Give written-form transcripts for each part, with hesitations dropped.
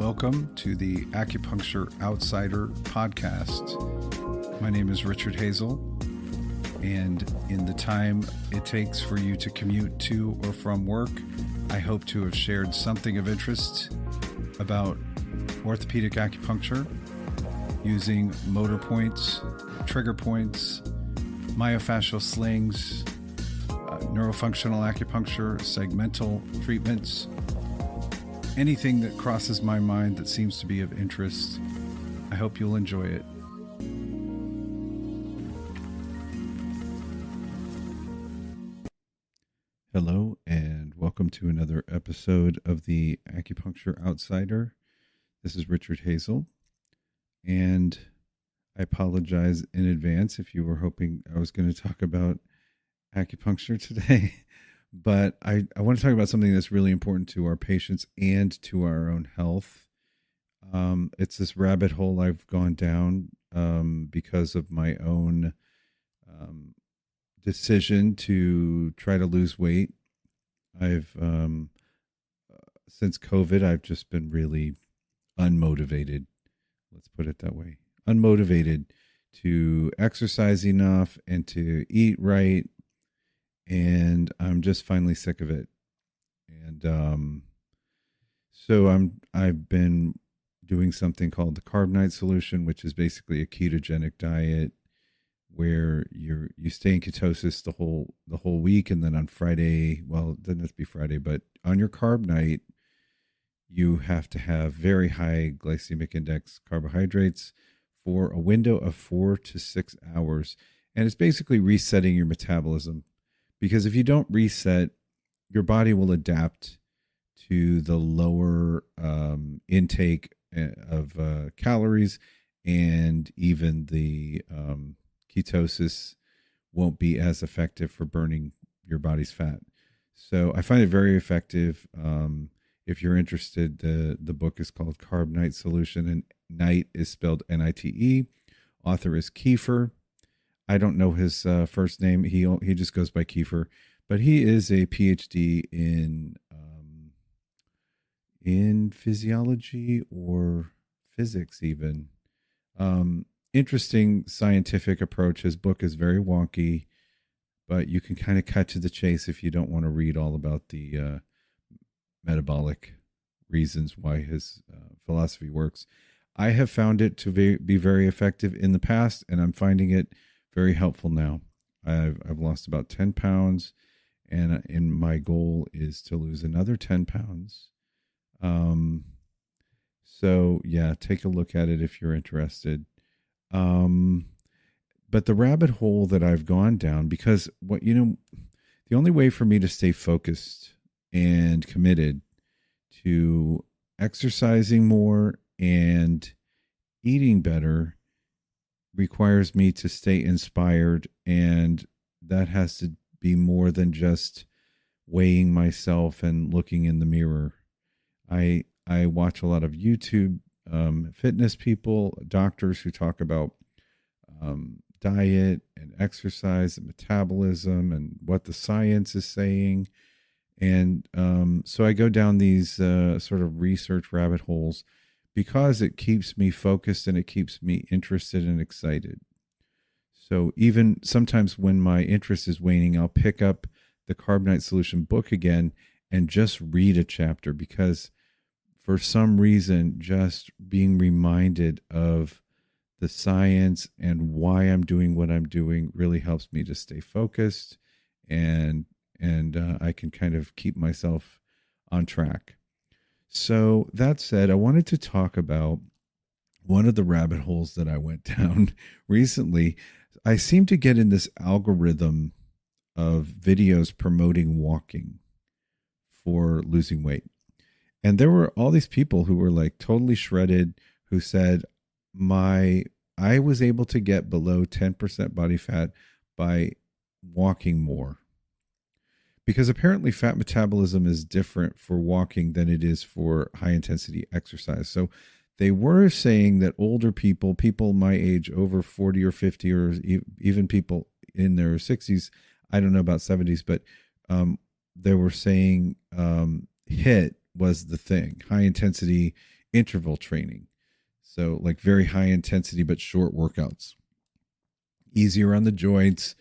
Welcome to the Acupuncture Outsider podcast. My name is Richard Hazel, and in the time it takes for you to commute to or from work, I hope to have shared something of interest about orthopedic acupuncture using motor points, trigger points, myofascial slings, neurofunctional acupuncture, segmental treatments, anything that crosses my mind that seems to be of interest. I hope you'll enjoy it. Hello, and welcome to another episode of the Acupuncture Outsider. This is Richard Hazel, and I apologize in advance if you were hoping I was going to talk about acupuncture today. But I want to talk about something that's really important to our patients and to our own health. It's this rabbit hole I've gone down because of my own decision to try to lose weight. I've since COVID, I've just been really unmotivated. Let's put it that way. Unmotivated to exercise enough and to eat right. And I'm just finally sick of it. And so I've been doing something called the Carb Night Solution, which is basically a ketogenic diet where you stay in ketosis the whole week, and then on Friday, well, it doesn't have to be Friday, but on your carb night, you have to have very high glycemic index carbohydrates for a window of 4 to 6 hours. And it's basically resetting your metabolism. Because if you don't reset, your body will adapt to the lower intake of calories, and even the ketosis won't be as effective for burning your body's fat. So I find it very effective. If you're interested, the book is called Carb Night Solution, and night is spelled N-I-T-E. Author is Kiefer. I don't know his first name. He just goes by Kiefer, but he is a PhD in physiology or physics even. Interesting scientific approach. His book is very wonky, but you can kind of cut to the chase if you don't want to read all about the metabolic reasons why his philosophy works. I have found it to be very effective in the past, and I'm finding it very helpful now. I've lost about 10 pounds, and my goal is to lose another 10 pounds. So yeah, take a look at it if you're interested. But the rabbit hole that I've gone down, because the only way for me to stay focused and committed to exercising more and eating better requires me to stay inspired, and that has to be more than just weighing myself and looking in the mirror. I watch a lot of YouTube fitness people, doctors who talk about diet and exercise and metabolism and what the science is saying. And so I go down these sort of research rabbit holes because it keeps me focused and it keeps me interested and excited. So even sometimes when my interest is waning, I'll pick up the Carb Night Solution book again and just read a chapter, because for some reason, just being reminded of the science and why I'm doing what I'm doing really helps me to stay focused, and I can kind of keep myself on track. So that said, I wanted to talk about one of the rabbit holes that I went down recently. I seem to get in this algorithm of videos promoting walking for losing weight. And there were all these people who were like totally shredded who said, I was able to get below 10% body fat by walking more. Because apparently fat metabolism is different for walking than it is for high intensity exercise. So they were saying that older people my age, over 40 or 50, or even people in their 60s, I don't know about 70s, but they were saying HIIT was the thing, high intensity interval training. So like very high intensity, but short workouts, easier on the joints,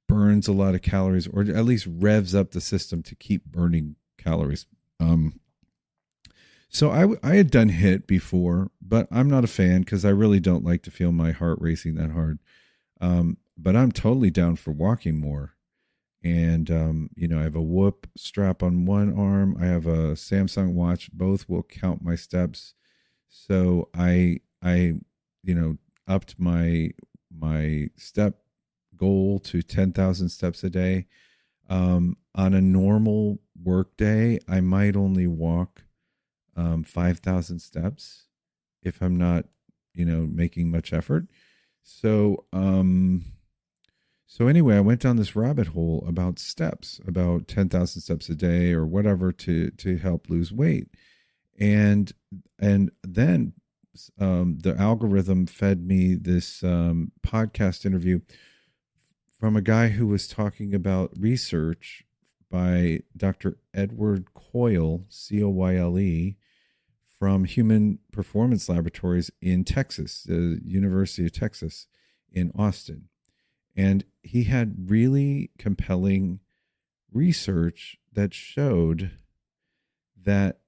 burns a lot of calories, or at least revs up the system to keep burning calories. So I had done HIIT before, but I'm not a fan because I really don't like to feel my heart racing that hard. But I'm totally down for walking more. And, I have a Whoop strap on one arm. I have a Samsung watch. Both will count my steps. So I upped my step goal to 10,000 steps a day. On a normal work day, I might only walk 5,000 steps if I'm not, making much effort. So, anyway, I went down this rabbit hole about steps, about 10,000 steps a day or whatever to help lose weight. And then the algorithm fed me this podcast interview from a guy who was talking about research by Dr. Edward Coyle, Coyle, from Human Performance Laboratories in Texas, the University of Texas in Austin. And he had really compelling research that showed that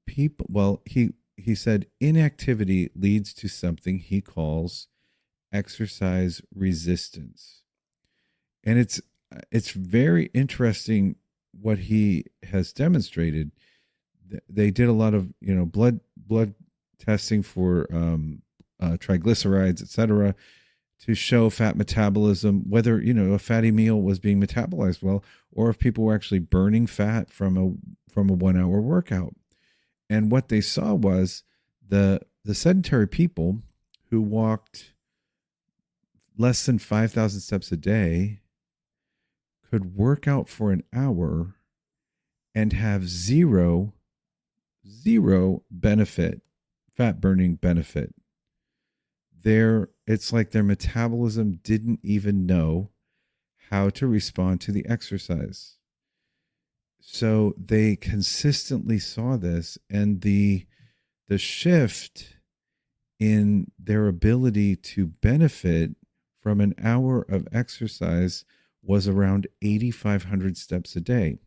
he said inactivity leads to something he calls exercise resistance. And it's very interesting what he has demonstrated. They did a lot of blood testing for triglycerides, etc., to show fat metabolism, whether a fatty meal was being metabolized well, or if people were actually burning fat from a 1 hour workout. And what they saw was the sedentary people who walked less than 5,000 steps a day could work out for an hour and have zero benefit, fat burning benefit. It's like their metabolism didn't even know how to respond to the exercise. So they consistently saw this, and the shift in their ability to benefit from an hour of exercise was around 8,500 steps a day.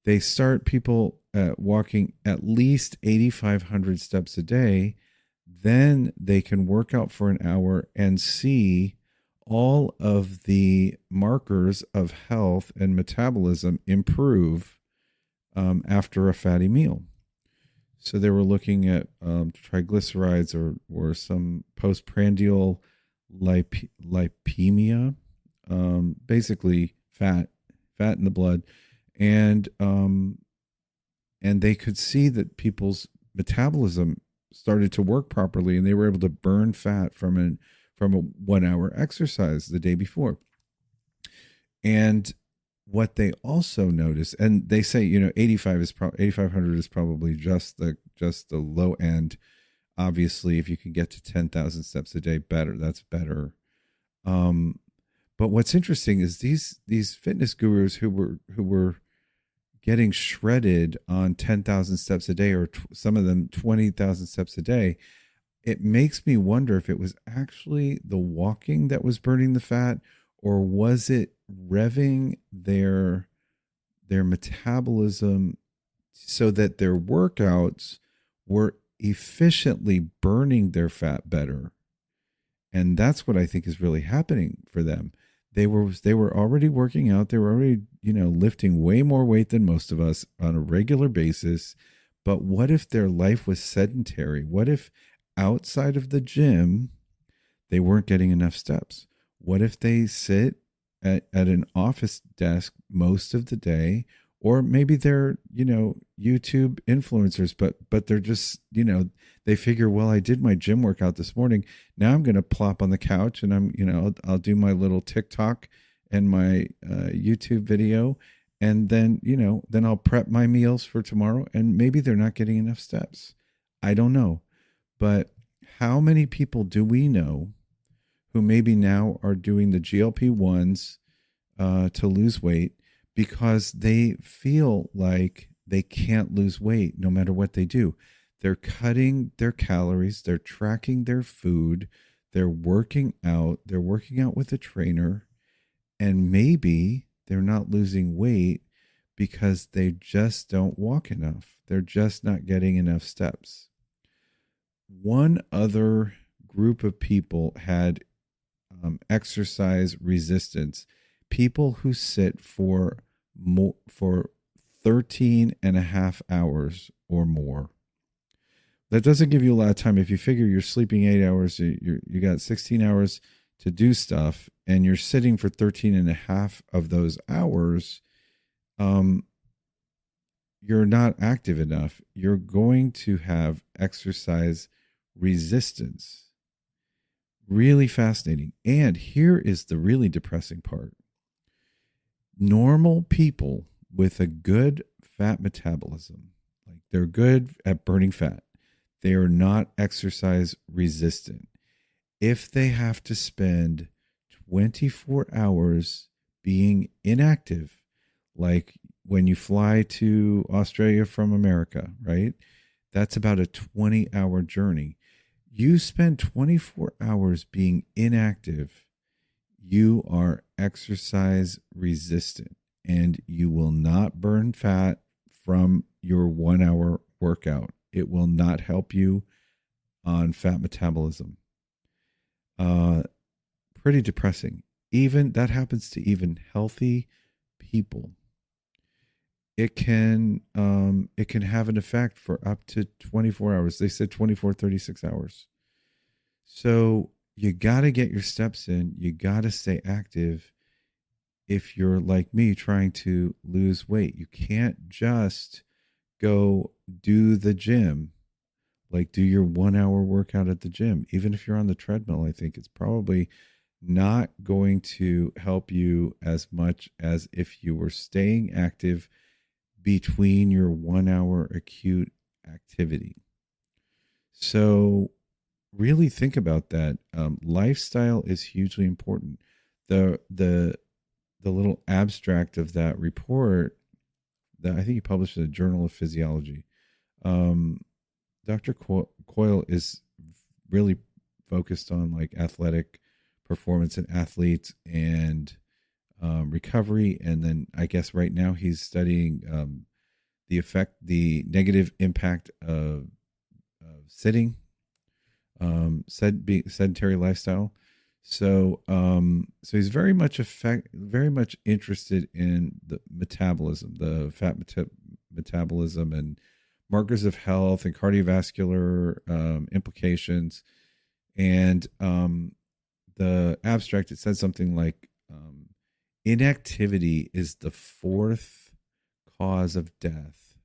They start people walking at least 8,500 steps a day. Then they can work out for an hour and see all of the markers of health and metabolism improve after a fatty meal. So they were looking at triglycerides or some postprandial lipemia, basically fat in the blood, and they could see that people's metabolism started to work properly, and they were able to burn fat from a 1 hour exercise the day before. And what they also noticed, and they say 8,500 is probably just the low end. Obviously, if you can get to 10,000 steps a day, that's better. But what's interesting is these fitness gurus who were getting shredded on 10,000 steps a day, or some of them 20,000 steps a day, it makes me wonder if it was actually the walking that was burning the fat, or was it revving their metabolism so that their workouts were efficiently burning their fat better. And that's what I think is really happening for them. They were already working out. They were already, lifting way more weight than most of us on a regular basis. But what if their life was sedentary? What if outside of the gym, they weren't getting enough steps? What if they sit at an office desk most of the day? Or maybe they're, YouTube influencers, but they're just, they figure, well, I did my gym workout this morning. Now I'm going to plop on the couch and I'll do my little TikTok and my YouTube video. And then, then I'll prep my meals for tomorrow. And maybe they're not getting enough steps. I don't know. But how many people do we know who maybe now are doing the GLP-1s to lose weight because they feel like they can't lose weight no matter what they do? They're cutting their calories, they're tracking their food, they're working out with a trainer, and maybe they're not losing weight because they just don't walk enough. They're just not getting enough steps. One other group of people had exercise resistance, people who sit for 13 and a half hours or more. That doesn't give you a lot of time. If you figure you're sleeping 8 hours, you got 16 hours to do stuff, and you're sitting for 13 and a half of those hours, you're not active enough. You're going to have exercise resistance. Really fascinating. And here is the really depressing part. Normal people with a good fat metabolism, like they're good at burning fat, they are not exercise resistant. If they have to spend 24 hours being inactive, like when you fly to Australia from America, right? That's about a 20-hour journey. You spend 24 hours being inactive, you are exercise resistant, and you will not burn fat from your 1 hour workout. It will not help you on fat metabolism. Pretty depressing. Even that happens to even healthy people. It can have an effect for up to 24 hours. They said 24, 36 hours. So you got to get your steps in. You got to stay active if you're like me trying to lose weight. You can't just go do the gym, like do your 1 hour workout at the gym. Even if you're on the treadmill, I think it's probably not going to help you as much as if you were staying active between your 1 hour acute activity. So really think about that. Lifestyle is hugely important. The little abstract of that report that I think he published in the Journal of Physiology, Dr. Coyle is really focused on like athletic performance in athletes and recovery. And then I guess right now he's studying the negative impact of sitting, sedentary lifestyle. So he's very much interested in the metabolism, the fat metabolism, and markers of health and cardiovascular implications. And the abstract, it said something like inactivity is the fourth cause of death.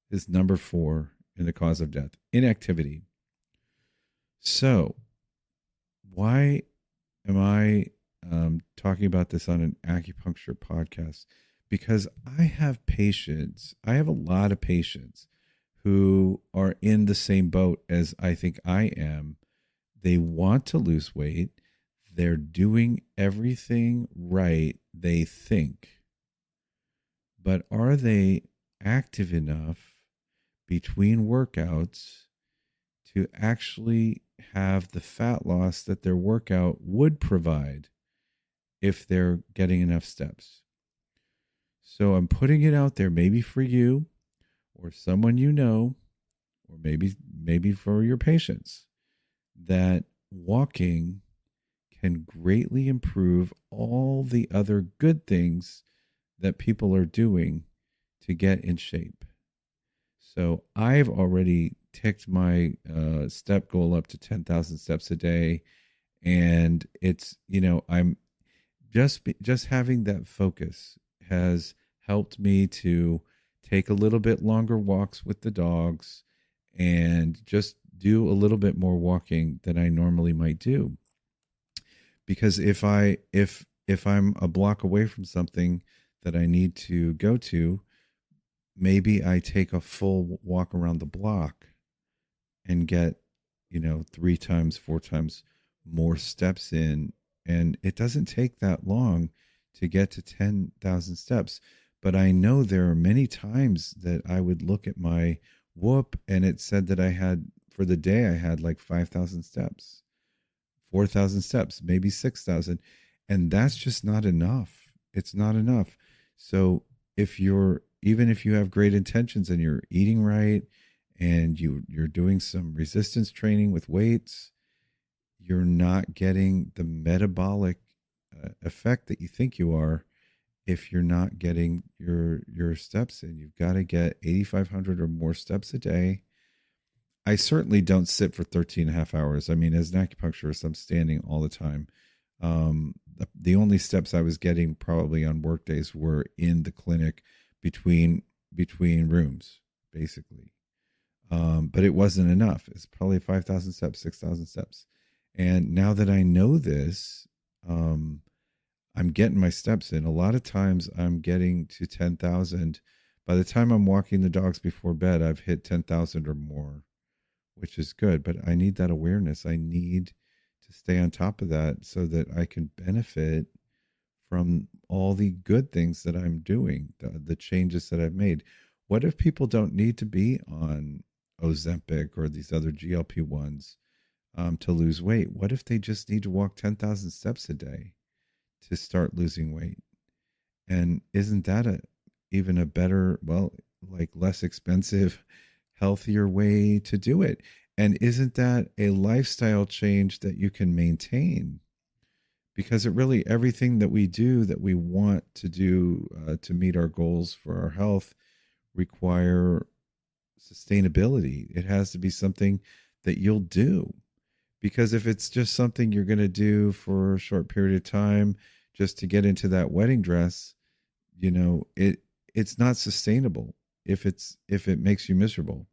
Is number 4 in the cause of death. Inactivity. So why am I talking about this on an acupuncture podcast? Because I have a lot of patients who are in the same boat as I think I am. They want to lose weight. They're doing everything right, they think. But are they active enough between workouts to actually have the fat loss that their workout would provide if they're getting enough steps? So I'm putting it out there, maybe for you or someone you know, or maybe for your patients, that walking can greatly improve all the other good things that people are doing to get in shape. So I've already ticked my step goal up to 10,000 steps a day. And it's, I'm just having that focus has helped me to take a little bit longer walks with the dogs and just do a little bit more walking than I normally might do. Because if I'm a block away from something that I need to go to, maybe I take a full walk around the block and get, 3 times, 4 times more steps in. And it doesn't take that long to get to 10,000 steps. But I know there are many times that I would look at my whoop, and it said that I had, for the day, I had like 5,000 steps, 4,000 steps, maybe 6,000. And that's just not enough. It's not enough. So even if you have great intentions and you're eating right and you're doing some resistance training with weights, you're not getting the metabolic effect that you think you are if you're not getting your steps in. You've got to get 8,500 or more steps a day. I certainly don't sit for 13 and a half hours. I mean, as an acupuncturist, I'm standing all the time. The only steps I was getting probably on work days were in the clinic between rooms, basically. But it wasn't enough. It's probably 5,000 steps, 6,000 steps. And now that I know this, I'm getting my steps in. A lot of times I'm getting to 10,000. By the time I'm walking the dogs before bed, I've hit 10,000 or more, which is good. But I need that awareness. I need to stay on top of that so that I can benefit from all the good things that I'm doing, the changes that I've made. What if people don't need to be on Ozempic or these other GLP-1s to lose weight? What if they just need to walk 10,000 steps a day to start losing weight? And isn't that even a better, well, like less expensive, healthier way to do it? And isn't that a lifestyle change that you can maintain? Because it really, everything that we do that we want to do to meet our goals for our health require sustainability. It has to be something that you'll do. Because if it's just something you're going to do for a short period of time just to get into that wedding dress, it's not sustainable if it makes you miserable.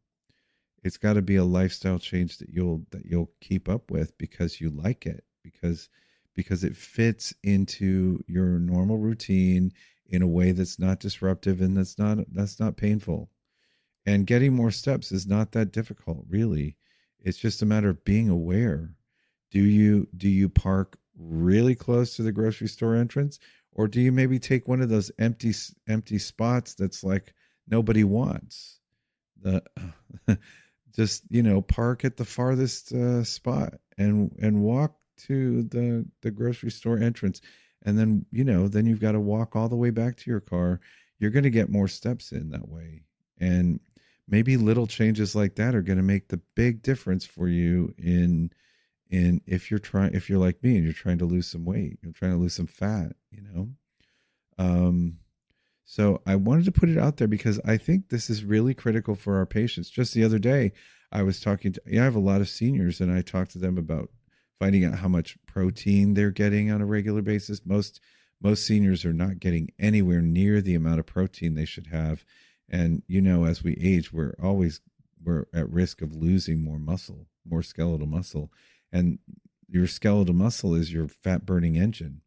It's got to be a lifestyle change that you'll keep up with because you like it, because it fits into your normal routine in a way that's not disruptive and that's not painful. And getting more steps is not that difficult, really. It's just a matter of being aware. Do you park really close to the grocery store entrance, or do you maybe take one of those empty spots that's like nobody wants? The just park at the farthest spot and walk to the grocery store entrance, and then you've got to walk all the way back to your car. You're going to get more steps in that way, and maybe little changes like that are going to make the big difference for you in if you're like me and you're trying to lose some weight, you're trying to lose some fat. um so I wanted to put it out there because I think this is really critical for our patients. Just the other day, I was talking to, I have a lot of seniors, and I talked to them about finding out how much protein they're getting on a regular basis. Most seniors are not getting anywhere near the amount of protein they should have. And as we age, we're at risk of losing more muscle, more skeletal muscle. And your skeletal muscle is your fat burning engine.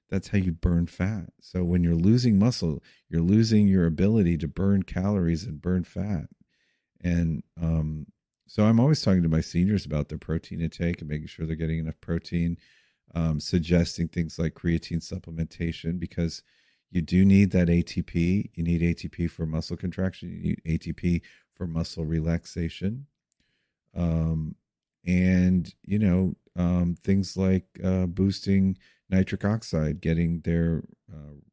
That's how you burn fat. So when you're losing muscle, you're losing your ability to burn calories and burn fat. And so I'm always talking to my seniors about their protein intake and making sure they're getting enough protein, suggesting things like creatine supplementation, because you do need that ATP. You need ATP for muscle contraction. You need ATP for muscle relaxation. And things like boosting nitric oxide, getting their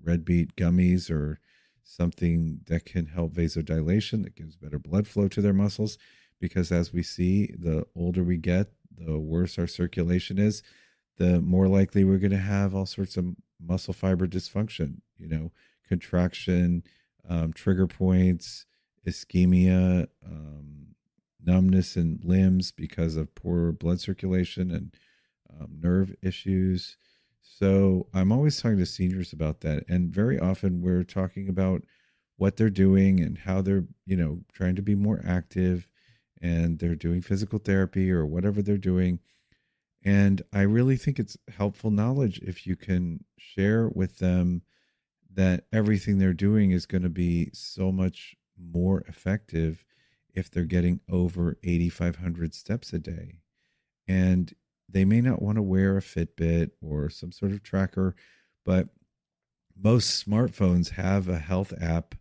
red beet gummies or something that can help vasodilation, that gives better blood flow to their muscles. Because as we see, the older we get, the worse our circulation is, the more likely we're going to have all sorts of muscle fiber dysfunction, contraction, trigger points, ischemia, numbness in limbs because of poor blood circulation, and nerve issues. So I'm always talking to seniors about that. And very often we're talking about what they're doing and how they're, trying to be more active, and they're doing physical therapy or whatever they're doing. And I really think it's helpful knowledge if you can share with them that everything they're doing is going to be so much more effective if they're getting over 8,500 steps a day. And they may not want to wear a Fitbit or some sort of tracker, but most smartphones have a health app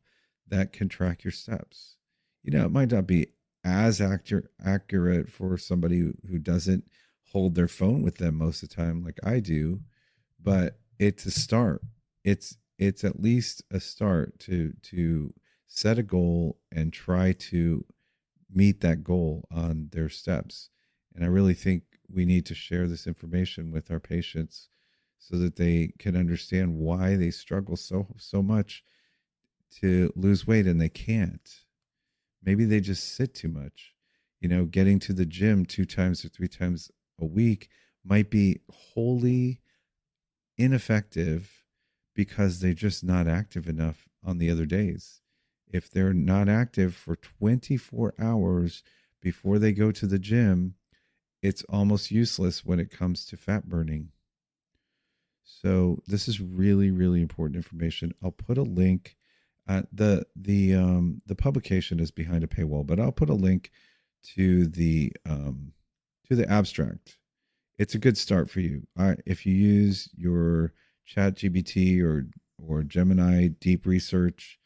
that can track your steps. It might not be as accurate for somebody who doesn't hold their phone with them most of the time like I do, but it's a start. It's at least a start to set a goal and try to meet that goal on their steps. And I really think we need to share this information with our patients so that they can understand why they struggle so much to lose weight and they can't. Maybe they just sit too much. Getting to the gym 2 times or 3 times a week might be wholly ineffective because they're just not active enough on the other days. If they're not active for 24 hours before they go to the gym, it's almost useless when it comes to fat burning. So this is really, really important information. I'll put a link. The publication is behind a paywall, but I'll put a link to the abstract. It's a good start for you. If you use your ChatGPT or Gemini Deep Research,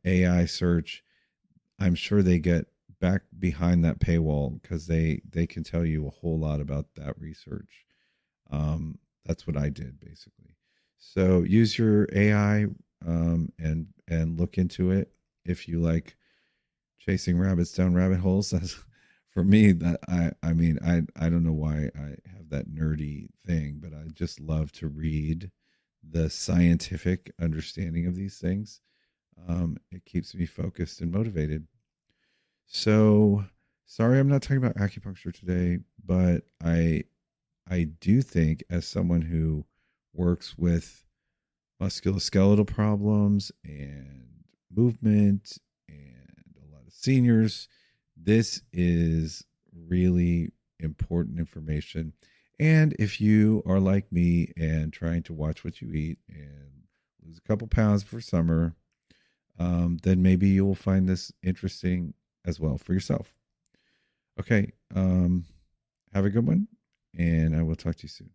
AI search, I'm sure they get back behind that paywall because they can tell you a whole lot about that research. That's what I did basically. So use your AI and look into it if you like chasing rabbits down rabbit holes. That's for me. That I mean I don't know why I have that nerdy thing, but I just love to read the scientific understanding of these things. It keeps me focused and motivated. So sorry I'm not talking about acupuncture today, but I do think as someone who works with musculoskeletal problems and movement and a lot of seniors, this is really important information. And if you are like me and trying to watch what you eat and lose a couple pounds for summer, then maybe you will find this interesting as well for yourself. Okay. Have a good one, and I will talk to you soon.